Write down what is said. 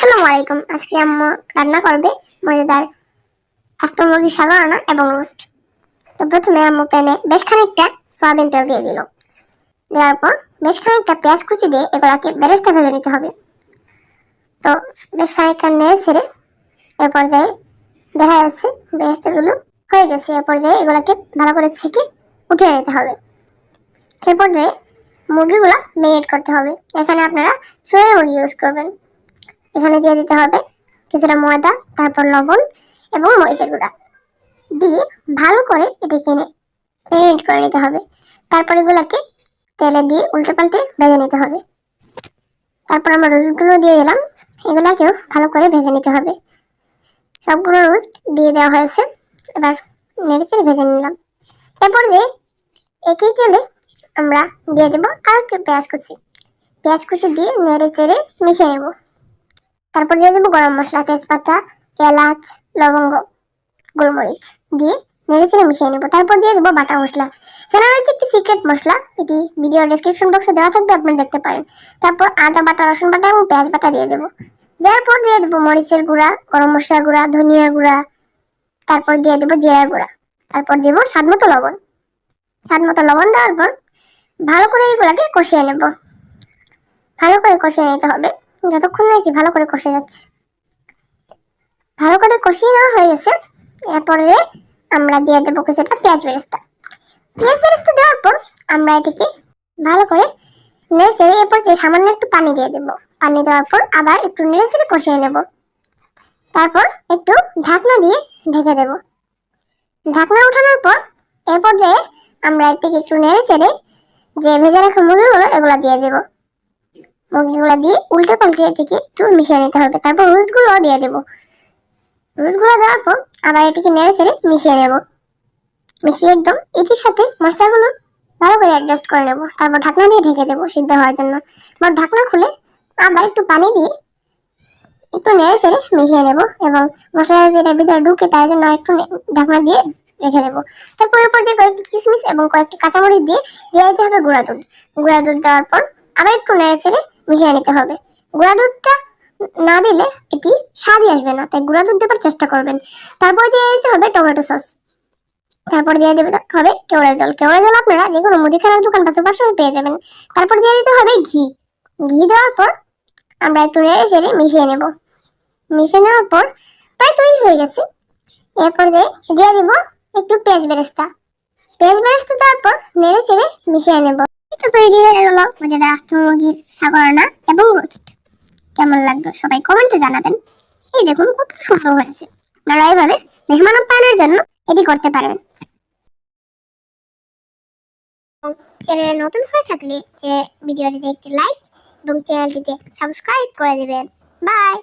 আসসালামু আলাইকুম। আজকে আম্মু রান্না করবে মজাদার আস্ত মুরগির সাগর রান্না এবং রোস্ট। তো প্রথমে আম্মু প্যানে বেশ খানিকটা সয়াবিন তেল দিয়ে দিল। দেওয়ার পর বেশ খানিকটা পেঁয়াজ কুচি দিয়ে এগুলাকে বেরেস্তা ভেজে নিতে হবে। তো বেশ খানিকটা নেড়ে ছেড়ে এ পর্যায়ে দেখা যাচ্ছে বেরেস্তাগুলো হয়ে গেছে। এ পর্যায়ে এগুলাকে ভালো করে ছেঁকে উঠিয়ে নিতে হবে। এ পর্যায়ে মুরগিগুলা মেরিনেট করতে হবে। এখানে আপনারা সোয়া মুরগি ইউজ করবেন। এখানে দিয়ে দিতে হবে কিছুটা ময়দা, তারপর লবণ এবং মরিচের গুঁড়া দিয়ে ভালো করে এটাকে মেরিনেট করে নিতে হবে। তারপর এগুলাকে তেলে দিয়ে উল্টে পাল্টে ভেজে নিতে হবে। তারপর আমরা রোস্টগুলো দিয়ে দিলাম, এগুলাকেও ভালো করে ভেজে নিতে হবে। সবগুলো রোস্ট দিয়ে দেওয়া হয়েছে, এবার নেড়ে চেড়ে ভেজে নিলাম। এরপর যে একই তেলে আমরা দিয়ে দেবো আর একটু পেঁয়াজ কুচি দিয়ে নেড়ে চেড়ে মিশিয়ে নেব। তারপর দিয়ে দেবো গরম মশলা, তেজপাতা, এলাচ, লবঙ্গ, গোলমরিচ দিয়ে নেড়ে চেড়ে মিশিয়ে নেবো। তারপর দিয়ে দেবো বাটা মশলা। এখানে রয়েছে একটি সিক্রেট মশলা, এটি ভিডিও ডেসক্রিপশন বক্সে দেওয়া থাকবে, আপনারা দেখতে পারেন। তারপর আদা বাটা, রসুন বাটা এবং পেঁয়াজ বাটা দিয়ে দেবো। দেওয়ার পর দিয়ে দেবো মরিচের গুঁড়া, গরম মশলা গুঁড়া, ধনিয়া গুঁড়া, তারপর দিয়ে দেবো জিরার গুঁড়া, তারপর দেবো স্বাদ মতো লবণ। দেওয়ার পর ভালো করে এইগুলাকে কষিয়ে নেব। ভালো করে কষিয়ে নিতে হবে যতক্ষণ না এটি ভালো করে কষে যাচ্ছে। ভালো করে কষিয়ে নেওয়া হয়ে গেছে। এরপরে আমরা দিয়ে দেবো কিছুটা পেঁয়াজ বেরেস্তা দেওয়ার পর আমরা এটিকে ভালো করে নেড়ে চেড়ে এরপর যে সামান্য একটু পানি দিয়ে দেবো। পানি দেওয়ার পর আবার একটু নেড়ে চেড়ে কষিয়ে নেব। তারপর একটু ঢাকনা দিয়ে ঢেকে দেব। ঢাকনা উঠানোর পর এ পর্যায়ে আমরা এটিকে একটু নেড়ে চেড়ে যে ভেজে রাখা মুরগিগুলো এগুলো দিয়ে দেবো। মুরগিগুলো দিয়ে উল্টে পাল্টে এটিকে একটু মিশিয়ে নিতে হবে। তারপর রোস্টগুলো দিয়ে দেবো। রোস্টগুলো দেওয়ার পর আবার এটিকে নেড়ে চেড়ে মিশিয়ে নেব। মিশিয়ে একদম এটির সাথে মশলাগুলো ভালো করে অ্যাডজাস্ট করে নেব। তারপর ঢাকনা দিয়ে ঢেকে দেবো সিদ্ধ হওয়ার জন্য। আবার ঢাকনা খুলে আবার একটু পানি দিয়ে একটু নেড়ে চেড়ে মিশিয়ে নেব এবং মশলা যেটা ভিতরে ঢুকে তার জন্য একটু ঢাকনা দিয়ে রেখে দেবো। তারপর এরপর যে কয়েকটি কিশমিশ এবং কয়েকটি কাঁচামরিচ দিয়ে দিতে হবে গুঁড়া দুধ দেওয়ার পর আবার একটু নেড়ে চেড়ে মিশিয়ে নিতে হবে। গুঁড়া দুধটা না দিলে এটি স্বাদই আসবে না, তাই গুঁড়া দুধ দেবার চেষ্টা করবেন। তারপর দিয়ে দিতে হবে টমেটো সস। তারপর দিয়ে দেবে হবে কেওড়া জল আপনারা যে কোনো মুদিখানার দোকান বা সুপার শপে পেয়ে যাবেন। তারপর দিয়ে দিতে হবে ঘি দেওয়ার পর আমরা একটু নেড়ে চেড়ে মিশিয়ে নেব। মিশিয়ে নেওয়ার পর প্রায় তৈরি হয়ে গেছে। এরপর যে দিয়ে দিব একটু পেঁয়াজ বেরেস্তা দেওয়ার পর নেড়ে চেড়ে মিশিয়ে নেব। এটা তৈরি হয়ে গেল মজাদার আস্ত মুরগির সাগর রান্না এবং রোস্ট। কেমন লাগলো সবাই কমেন্টে জানাবেন। এই দেখুন কত সুন্দর হয়েছে। আপনারা এইভাবে মেহমান আপ্যায়নের জন্য এটি করতে পারেন। চ্যানেলে নতুন হয়ে থাকলে ভিডিওটিতে একটি লাইক এবং চ্যানেলটিতে সাবস্ক্রাইব করে দিবেন। বাই।